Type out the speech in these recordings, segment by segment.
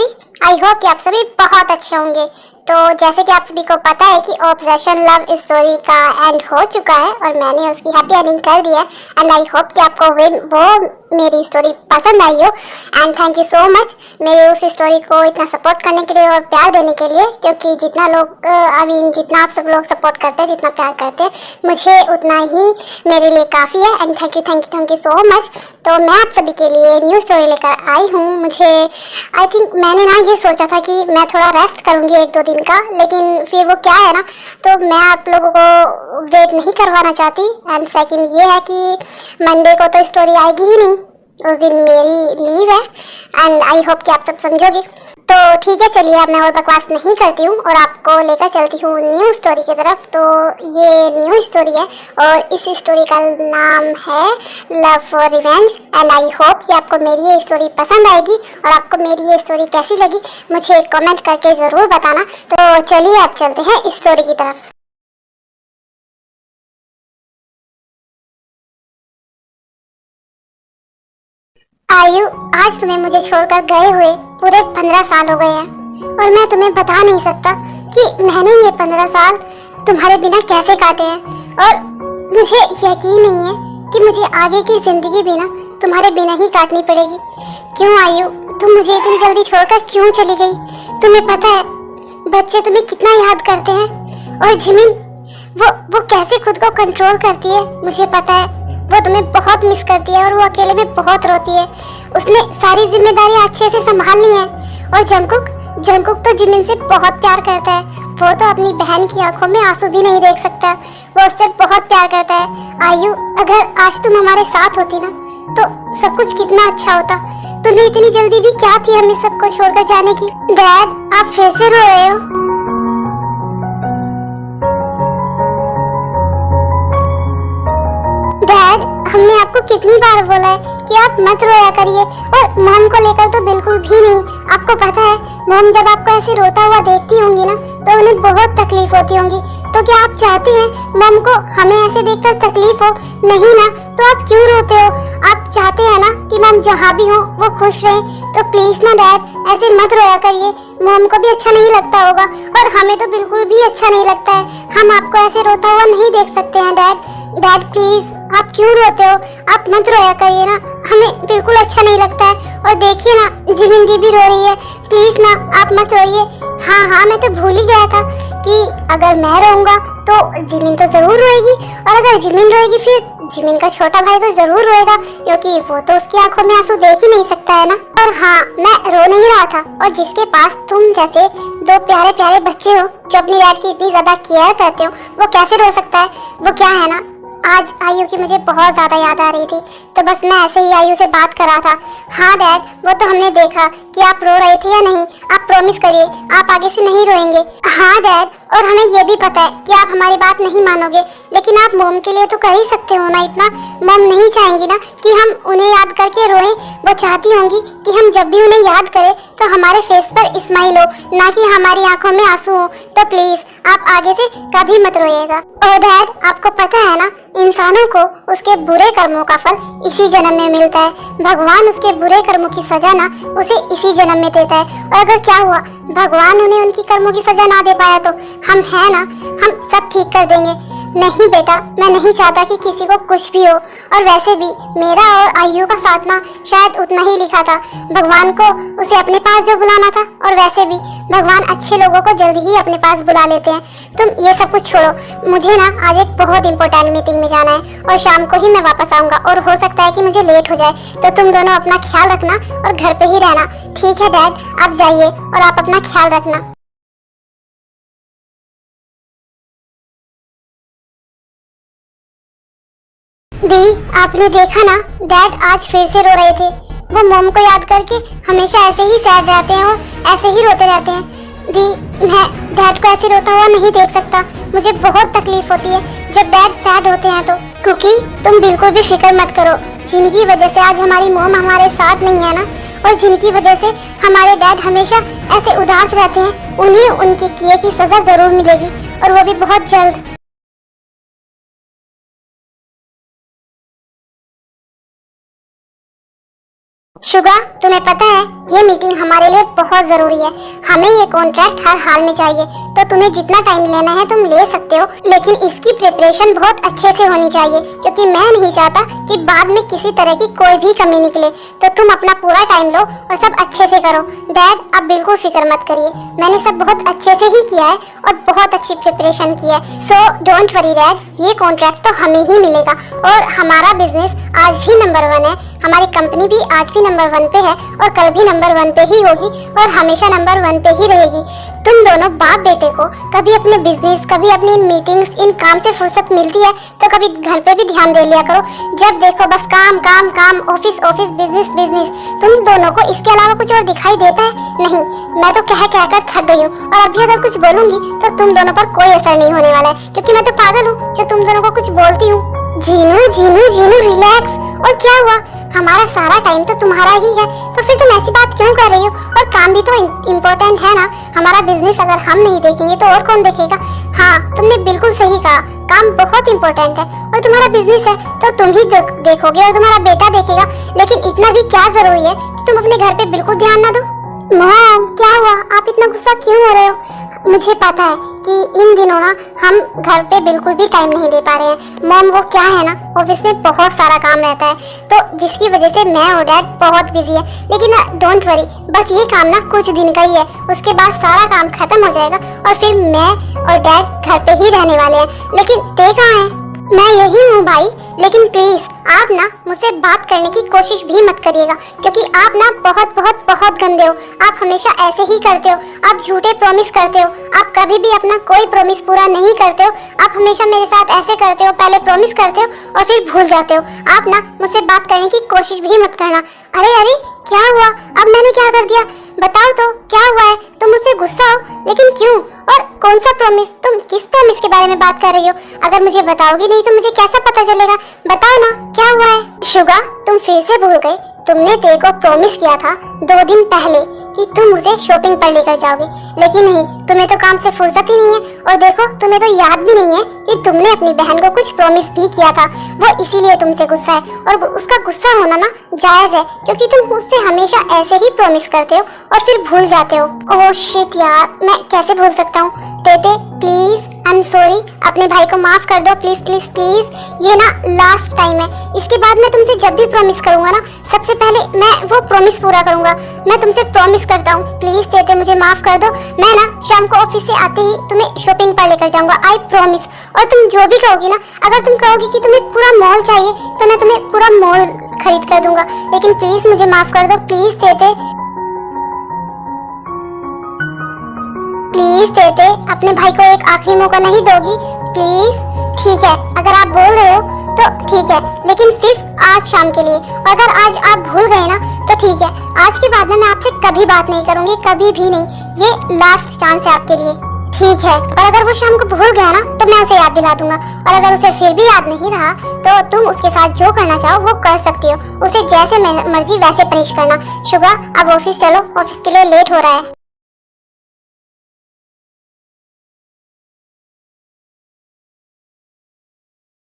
सभी। I hope कि आप सभी बहुत अच्छे होंगे। तो जैसे कि आप सभी को पता है कि ऑब्सेशन लव स्टोरी का एंड हो चुका है और मैंने उसकी हैप्पी एंडिंग कर दी है। एंड आई होप कि आपको वो मेरी स्टोरी पसंद आई हो। And thank you so much मेरे उस स्टोरी को इतना सपोर्ट करने के लिए और प्यार देने के लिए, क्योंकि जितना लोग जितना आप सब लोग सपोर्ट करते हैं, जितना प्यार करते हैं, मुझे उतना ही मेरे लिए काफ़ी है। And thank you so much. तो मैं आप सभी के लिए न्यू स्टोरी लेकर आई हूँ। मुझे आई थिंक मैंने ना ये सोचा था कि मैं थोड़ा रेस्ट करूँगी 1-2 दिन का, लेकिन फिर वो क्या है ना, तो मैं आप लोगों को वेट नहीं करवाना चाहती। एंड सेकंड ये है कि मंडे को तो स्टोरी आएगी ही नहीं, उस दिन मेरी लीव है। एंड आई होप कि आप सब समझोगे। तो ठीक है, चलिए अब मैं और बकवास नहीं करती हूँ और आपको लेकर चलती हूँ न्यू स्टोरी की तरफ। तो ये न्यू स्टोरी है और इस स्टोरी का नाम है love for revenge. And I hope कि आपको मेरी ये स्टोरी पसंद आएगी और आपको मेरी ये स्टोरी कैसी लगी मुझे कमेंट करके ज़रूर बताना। तो चलिए अब चलते हैं इस स्टोरी की तरफ। आयु, आज तुम्हें मुझे छोड़कर गए हुए पूरे 15 साल हो गए हैं और मैं तुम्हें बता नहीं सकता कि मैंने ये 15 साल तुम्हारे बिना कैसे काटे हैं। और मुझे यकीन नहीं है कि मुझे आगे की जिंदगी भी ना तुम्हारे बिना ही काटनी पड़ेगी। क्यों आयु, तुम मुझे इतनी जल्दी छोड़कर क्यों चली गई? तुम्हें पता है बच्चे तुम्हें कितना याद करते हैं और जिमिन वो कैसे खुद को कंट्रोल करती है मुझे पता है। वो तुम्हें बहुत मिस करती है और वो अकेले में बहुत रोती है। उसने सारी जिम्मेदारियां अच्छे से संभाल ली हैं। और जंगकुक तो जिमिन से बहुत प्यार करता है। वो तो अपनी बहन की आंखों में आंसू भी नहीं देख सकता। वो उससे बहुत प्यार करता है। आयु, अगर आज तुम हमारे साथ होती ना तो सब कुछ कितना अच्छा होता। तुम्हें इतनी जल्दी भी क्या थी हमें सबको छोड़कर जाने की? डैड, आप फिर से रो रहे हो? डैड, हमने आपको कितनी बार बोला है कि आप मत रोया करिए। और मॉम को लेकर तो बिल्कुल भी नहीं। आपको पता है मॉम जब आपको ऐसे रोता हुआ देखती होंगी ना तो उन्हें बहुत तकलीफ होती होंगी। तो क्या आप चाहती हैं मॉम को हमें ऐसे देखकर तकलीफ हो? नहीं ना, तो आप क्यों रोते हो? आप चाहते हैं ना कि मॉम जहाँ भी हो वो खुश रहे। तो प्लीज ना डैड, ऐसे मत रोया करिए। मॉम को भी अच्छा नहीं लगता होगा और हमें तो बिल्कुल भी अच्छा नहीं लगता है। हम आपको ऐसे रोता हुआ नहीं देख सकते हैं डैड। डैड प्लीज, आप क्यों रोते हो? आप मत रोया करिए ना, हमें बिल्कुल अच्छा नहीं लगता है। और देखिए ना जिमिन दी भी रो रही है। प्लीज ना, आप मत रोइए। हाँ, मैं तो भूल ही गया था कि अगर मैं रोऊंगा तो जिमिन तो जरूर रोएगी और अगर जिमिन रोएगी फिर जिमिन का छोटा भाई तो जरूर रोएगा, क्योंकि वो तो उसकी आंखों में आंसू देख ही नहीं सकता है ना। और हाँ, मैं रो नहीं रहा था। और जिसके पास तुम जैसे 2 प्यारे प्यारे बच्चे हो जो अपनी डैड की इतनी ज्यादा केयर करते हो, वो कैसे रो सकता है? वो क्या है ना, आज आयु की मुझे बहुत ज्यादा याद आ रही थी तो बस मैं ऐसे ही आयु से बात कर रहा था। हाँ डैड, वो तो हमने देखा कि आप रो रहे थे या नहीं। आप प्रॉमिस करिए आप आगे से नहीं रोएंगे। हाँ डैड, और हमें ये भी पता है कि आप हमारी बात नहीं मानोगे, लेकिन आप मोम के लिए तो कर ही सकते हो ना इतना। मोम नहीं चाहेंगी ना कि हम उन्हें याद करके रोएं। वो चाहती होंगी कि हम जब भी उन्हें याद करें तो हमारे फेस पर स्माइल हो, ना कि हमारी आंखों में आंसू हो। तो प्लीज आप आगे से कभी मत रोइएगा। और डैड, आपको पता है ना इंसानों को उसके बुरे कर्मों का फल इसी जन्म में मिलता है। भगवान उसके बुरे कर्मों की सजा ना उसे इसी जन्म में देता है। और अगर क्या हुआ भगवान उन्हें उनकी कर्मों की सजा ना दे पाया तो हम है ना, हम सब ठीक कर देंगे। नहीं बेटा, मैं नहीं चाहता कि किसी को कुछ भी हो। और वैसे भी मेरा और आयु का साथ ना शायद उतना ही लिखा था। भगवान को उसे अपने पास जो बुलाना था, और वैसे भी भगवान अच्छे लोगों को जल्दी ही अपने पास बुला लेते हैं। तुम ये सब कुछ छोड़ो, मुझे ना आज एक बहुत इंपॉर्टेंट मीटिंग में जाना है और शाम को ही मैं वापस आऊंगा और हो सकता है कि मुझे लेट हो जाए। तो तुम दोनों अपना ख्याल रखना और घर पे ही रहना। ठीक है डैड, आप जाइए और आप अपना ख्याल रखना। दी, आपने देखा ना डैड आज फिर से रो रहे थे। वो मॉम को याद करके हमेशा ऐसे ही सैड रहते हैं और ऐसे ही रोते रहते हैं। दी, मैं डैड को ऐसे रोता हुआ नहीं देख सकता। मुझे बहुत तकलीफ होती है जब डैड सैड होते हैं तो। क्योंकि तुम बिल्कुल भी फिक्र मत करो, जिनकी वजह से आज हमारी मॉम हमारे साथ नहीं है ना, और जिनकी वजह से हमारे डैड हमेशा ऐसे उदास रहते हैं, उन्हें उनके किए की सजा जरूर मिलेगी और वो भी बहुत जल्द। शुगा, तुम्हें पता है ये मीटिंग हमारे लिए बहुत जरूरी है। हमें ये कॉन्ट्रैक्ट हर हाल में चाहिए, तो तुम्हें जितना टाइम लेना है तुम ले सकते हो, लेकिन इसकी प्रिपरेशन बहुत अच्छे से होनी चाहिए, क्योंकि मैं नहीं चाहता कि बाद में किसी तरह की कोई भी कमी निकले। तो तुम अपना पूरा टाइम लो और सब अच्छे से करो। डैड, आप बिल्कुल फिक्र मत करिए, मैंने सब बहुत अच्छे से ही किया है और बहुत अच्छी प्रिपरेशन की है। सो डोंट वरी डैड, ये कॉन्ट्रैक्ट तो हमें ही मिलेगा और हमारा बिजनेस आज भी नंबर 1 है, हमारी कंपनी भी आज भी नंबर 1 पे है और कल भी नंबर 1 पे ही होगी और हमेशा नंबर 1 पे ही रहेगी। तुम दोनों बाप बेटे को कभी अपने बिजनेस, कभी अपनी इन मीटिंग्स, इन काम से फुर्सत मिलती है तो कभी घर पे भी ध्यान दे लिया करो। जब देखो बस काम काम काम, ऑफिस ऑफिस, बिजनेस बिजनेस। तुम दोनों को इसके अलावा कुछ और दिखाई देता है? नहीं, मैं तो कह कर थक गई हूँ और अभी अगर कुछ बोलूंगी तो तुम दोनों पर कोई असर नहीं होने वाला है, क्योंकि मैं तो पागल हूँ जो तुम दोनों को कुछ बोलती हूँ। जीनू जीनू जीनू रिलैक्स। और क्या हुआ, हमारा सारा टाइम तो तुम्हारा ही है, तो फिर तुम ऐसी बात क्यों कर रही हो? और काम भी तो इम्पोर्टेंट है ना, हमारा बिजनेस अगर हम नहीं देखेंगे तो और कौन देखेगा? हाँ, तुमने बिल्कुल सही कहा, काम बहुत इम्पोर्टेंट है और तुम्हारा बिजनेस है तो तुम ही देखोगे और तुम्हारा बेटा देखेगा, लेकिन इतना भी क्या जरूरी है कि तुम अपने घर पे बिल्कुल ध्यान ना दो? मॉम, क्या हुआ, आप इतना गुस्सा क्यों हो रहे हो? मुझे पता है कि इन दिनों ना हम घर पे बिल्कुल भी टाइम नहीं दे पा रहे हैं। मॉम, वो क्या है ना, ऑफिस में बहुत सारा काम रहता है, तो जिसकी वजह से मैं और डैड बहुत बिजी है। लेकिन डोंट वरी, बस ये काम ना कुछ दिन का ही है, उसके बाद सारा काम खत्म हो जाएगा और फिर मैं और डैड घर पे ही रहने वाले हैं। लेकिन ते कहाँ है? मैं यही हूँ भाई, लेकिन प्लीज आप ना मुझसे बात करने की कोशिश भी मत करिएगा, क्योंकि आप ना बहुत बहुत बहुत गंदे हो। आप हमेशा ऐसे ही करते हो, आप झूठे प्रॉमिस करते हो, आप कभी भी अपना कोई प्रॉमिस पूरा नहीं करते हो। आप हमेशा मेरे साथ ऐसे करते हो, पहले प्रॉमिस करते हो और फिर भूल जाते हो। आप ना मुझसे बात करने की कोशिश भी मत करना। अरे अरे, क्या हुआ, अब मैंने क्या कर दिया? बताओ तो क्या हुआ है? तुम मुझसे गुस्सा हो, लेकिन क्यों और कौन सा प्रॉमिस? तुम किस प्रॉमिस के बारे में बात कर रही हो? अगर मुझे बताओगी नहीं तो मुझे कैसा पता चलेगा? बताओ ना, क्या हुआ है? शुगा, तुम फिर से भूल गए। तुमने तेरे को प्रॉमिस किया था 2 दिन पहले कि तुम मुझे शॉपिंग पर लेकर जाओगे, लेकिन नहीं, तुम्हें तो काम से फुर्सत ही नहीं है। और देखो, तुम्हें तो याद भी नहीं है कि तुमने अपनी बहन को कुछ प्रॉमिस भी किया था। वो इसीलिए तुमसे गुस्सा है और उसका गुस्सा होना ना जायज है, क्योंकि तुम मुझसे हमेशा ऐसे ही प्रॉमिस करते हो और फिर भूल जाते हो। ओह शिट यार, मैं कैसे भूल सकता हूँ? तेते प्लीज, आई एम सॉरी, अपने भाई को माफ कर दो प्लीज प्लीज प्लीज। ये ना लास्ट टाइम है, इसके बाद मैं तुमसे जब भी प्रॉमिस करूंगा ना, सबसे पहले मैं वो प्रॉमिस पूरा करूंगा। मैं तुमसे प्रॉमिस करता हूँ, प्लीज तेते मुझे माफ कर दो। मैं ना शाम को ऑफिस से आते ही तुम्हें शॉपिंग पर लेकर जाऊंगा, आई प्रॉमिस। और तुम जो भी कहोगी ना, अगर तुम कहोगी कि तुम्हें पूरा मॉल चाहिए तो मैं तुम्हें पूरा मॉल खरीद कर दूंगा, लेकिन प्लीज मुझे माफ कर दो, प्लीज तेते। प्लीज तेते, अपने भाई को एक आखिरी मौका नहीं दोगी? प्लीज। ठीक है, अगर आप बोल रहे हो तो ठीक है, लेकिन सिर्फ आज शाम के लिए। और अगर आज आप भूल गए ना तो ठीक है, आज के बाद में मैं आपसे कभी बात नहीं करूंगी, कभी भी नहीं। ये लास्ट चांस है आपके लिए, ठीक है? और अगर वो शाम को भूल गया ना तो मैं उसे याद दिला दूंगा, और अगर उसे फिर भी याद नहीं रहा तो तुम उसके साथ जो करना चाहो वो कर सकती हो। उसे जैसे मर्जी वैसे पनिश करना। शुगा, अब ऑफिस चलो, ऑफिस के लिए लेट हो रहा है।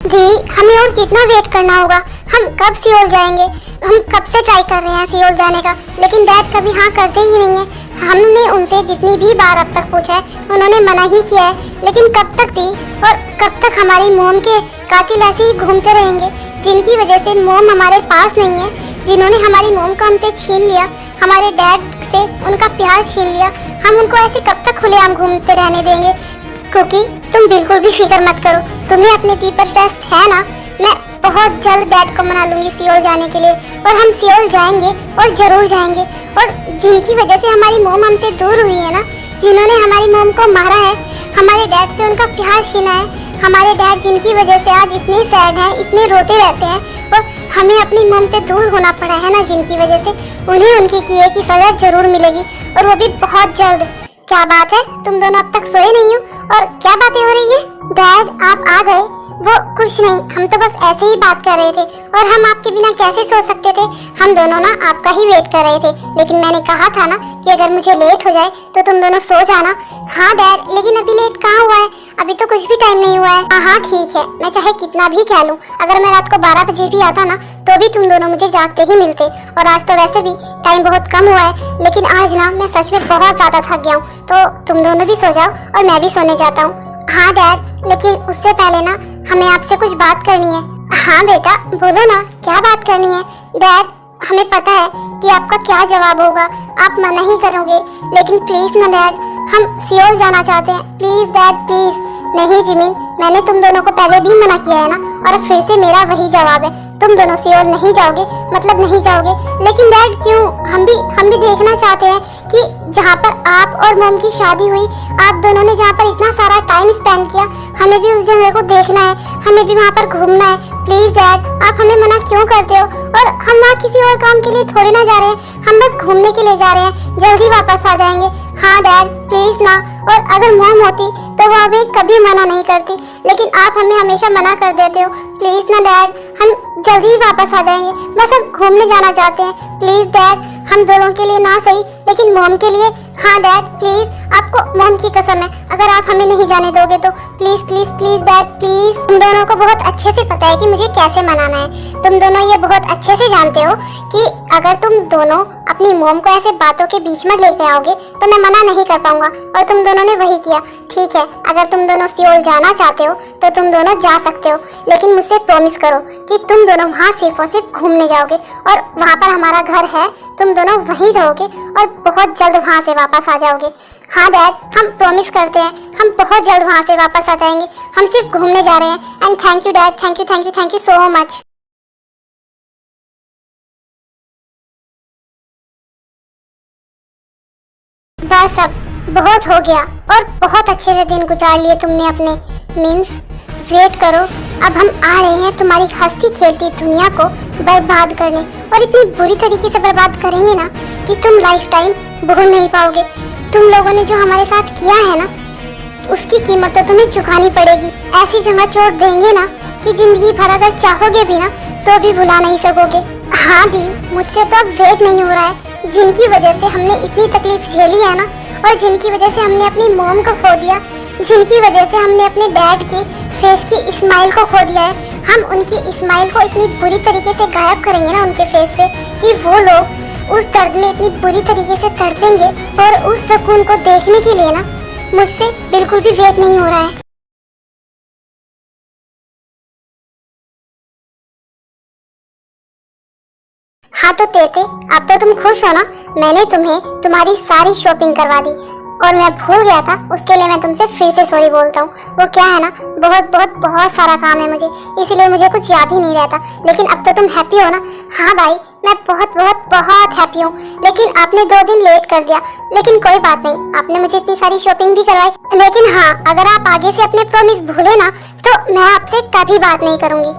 दी, हमें और कितना वेट करना होगा? हम कब सियोल जाएंगे? हम कब से ट्राई कर रहे हैं सियोल जाने का, लेकिन डैड कभी हाँ करते ही नहीं है। हमने उनसे जितनी भी बार अब तक पूछा है, उन्होंने मना ही किया है। लेकिन कब तक दी, और कब तक हमारी मोम के कातिल ऐसे ही घूमते रहेंगे, जिनकी वजह से मोम हमारे पास नहीं है, जिन्होंने हमारी मोम को हमसे छीन लिया, हमारे डैड से उनका प्यार छीन लिया। हम उनको ऐसे कब तक खुलेआम घूमते रहने देंगे? क्योंकि तुम बिल्कुल भी फिक्र मत करो, तुम्हें अपने दी पर टेस्ट है ना। मैं बहुत जल्द डैड को मना लूंगी सियोल जाने के लिए, और हम सियोल जाएंगे और जरूर जाएंगे। और जिनकी वजह से हमारी मोम हमसे दूर हुई है ना, जिन्होंने हमारी मोम को मारा है, हमारे डैड से उनका प्यार छीना है, हमारे डैड जिनकी वजह से आज इतने सैड हैं, इतने रोते रहते हैं, और हमें अपनी मोम से दूर होना पड़ा है ना, जिनकी वजह से उन्हें उनकी किए की सजा जरूर मिलेगी, और वो भी बहुत जल्द। क्या बात है, तुम दोनों अब तक सोए नहीं हो और क्या बातें हो रही है? डैड, आप आ गए? वो कुछ नहीं, हम तो बस ऐसे ही बात कर रहे थे, और हम आपके बिना कैसे सो सकते थे? हम दोनों ना आपका ही वेट कर रहे थे, लेकिन मैंने कहा था ना कि अगर मुझे लेट हो जाए तो तुम दोनों सो जाना। हाँ डैड, लेकिन अभी लेट कहाँ हुआ है, अभी तो कुछ भी टाइम नहीं हुआ है। हाँ ठीक है, मैं चाहे कितना भी कह लूं, अगर मैं रात को 12 बजे भी आता ना तो भी तुम दोनों मुझे जागते ही मिलते। और आज तो वैसे भी टाइम बहुत कम हुआ है, लेकिन आज ना मैं सच में बहुत ज्यादा थक गया हूँ, तो तुम दोनों भी सो जाओ और मैं भी सोने जाता हूँ। हाँ डैड, लेकिन उससे पहले ना हमें आपसे कुछ बात करनी है। हाँ बेटा बोलो ना, क्या बात करनी है? डैड हमें पता है कि आपका क्या जवाब होगा, आप मना ही करोगे, लेकिन प्लीज ना डैड, हम सियोल जाना चाहते हैं, प्लीज डैड प्लीज। नहीं जिमिन, मैंने तुम दोनों को पहले भी मना किया है ना, और अब फिर से मेरा वही जवाब है, तुम दोनों सियोल नहीं जाओगे, मतलब नहीं जाओगे। लेकिन डैड क्यों? हम भी देखना चाहते हैं कि जहाँ पर आप और मॉम की शादी हुई, आप दोनों ने जहाँ पर इतना सारा टाइम स्पेंड किया, हमें भी उस जगह को देखना है, हमें भी वहाँ पर घूमना है। प्लीज डैड, आप हमें मना क्यों करते हो? और हम वहाँ किसी और काम के लिए थोड़ी ना जा रहे हैं, हम बस घूमने के लिए जा रहे हैं, जल्दी वापस आ जाएंगे। हाँ डैड प्लीज ना। और अगर मॉम होती तो वो हमें कभी मना नहीं करती, लेकिन आप हमें हमेशा मना कर देते हो। प्लीज ना डैड, हम जल्दी ही वापस आ जाएंगे, बस हम घूमने जाना चाहते हैं। प्लीज डैड, हम दोनों के लिए ना सही लेकिन मॉम के लिए। हाँ डैड प्लीज, आपको मॉम की कसम है, अगर आप हमें नहीं जाने दोगे तो please please please dad please. तुम दोनों को बहुत अच्छे से पता है कि मुझे कैसे मनाना है, तुम दोनों ये बहुत अच्छे से जानते हो कि अगर तुम दोनों अपनी मॉम को ऐसे बातों के बीच में लेके आओगे तो मैं मना नहीं कर पाऊंगा, और तुम दोनों ने वही किया। ठीक है, अगर तुम दोनों सियोल जाना चाहते हो तो तुम दोनों जा सकते हो, लेकिन मुझसे प्रॉमिस करो कि तुम दोनों वहाँ सिर्फ और सिर्फ घूमने जाओगे, और वहाँ पर हमारा घर है, तुम दोनों वहीं रहोगे और बहुत जल्द वहाँ से वापस आ जाओगे। हाँ डैड, हम प्रॉमिस करते हैं, हम बहुत जल्द वहाँ से वापस आ जाएंगे, हम सिर्फ घूमने जा रहे हैं। And thank you dad, thank you thank you thank you so much. बस अब बहुत हो गया, और बहुत अच्छे से दिन गुजार लिए तुमने अपने। मीन्स वेट करो, अब हम आ रहे हैं तुम्हारी हंसती खेलती दुनिया को बर्बाद करने, और इतनी बुरी तरीके से बर्बाद करेंगे ना कि तुम लाइफ टाइम भूल नहीं पाओगे। तुम लोगों ने जो हमारे साथ किया है ना, उसकी कीमत तो तुम्हें चुकानी पड़ेगी। ऐसी जगह छोड़ देंगे ना कि जिंदगी भर अगर चाहोगे भी ना तो भी भुला नहीं सकोगे। हाँ दी, मुझसे तो अब वेट नहीं हो रहा है। जिनकी वजह से हमने इतनी तकलीफ झेली है ना, और जिनकी वजह से हमने अपनी मॉम को खो दिया, जिनकी वजह से हमने अपने डैड की फेस की स्माइल को खो दिया है, हम उनकी स्माइल को इतनी बुरी तरीके से गायब करेंगे ना उनके फेस से कि वो लोग उस दर्द में इतनी बुरी तरीके से तड़पेंगे, और उस सुकून को देखने के लिए ना मुझसे बिल्कुल भी वेट नहीं हो रहा है। हाँ तो तेते, अब तो तुम खुश हो ना? मैंने तुम्हें तुम्हारी सारी शॉपिंग करवा दी, और मैं भूल गया था, उसके लिए मैं तुमसे फिर से सॉरी बोलता हूँ। वो क्या है ना, बहुत बहुत बहुत सारा काम है मुझे, इसीलिए मुझे कुछ याद ही नहीं रहता। लेकिन अब तो तुम हैप्पी हो ना? हाँ भाई, मैं बहुत बहुत बहुत हैप्पी हूँ, लेकिन आपने 2 दिन लेट कर दिया, लेकिन कोई बात नहीं, आपने मुझे इतनी सारी शॉपिंग भी करवाई। लेकिन हाँ, अगर आप आगे से अपने प्रॉमिस भूले ना तो मैं आपसे कभी बात नहीं करूँगी।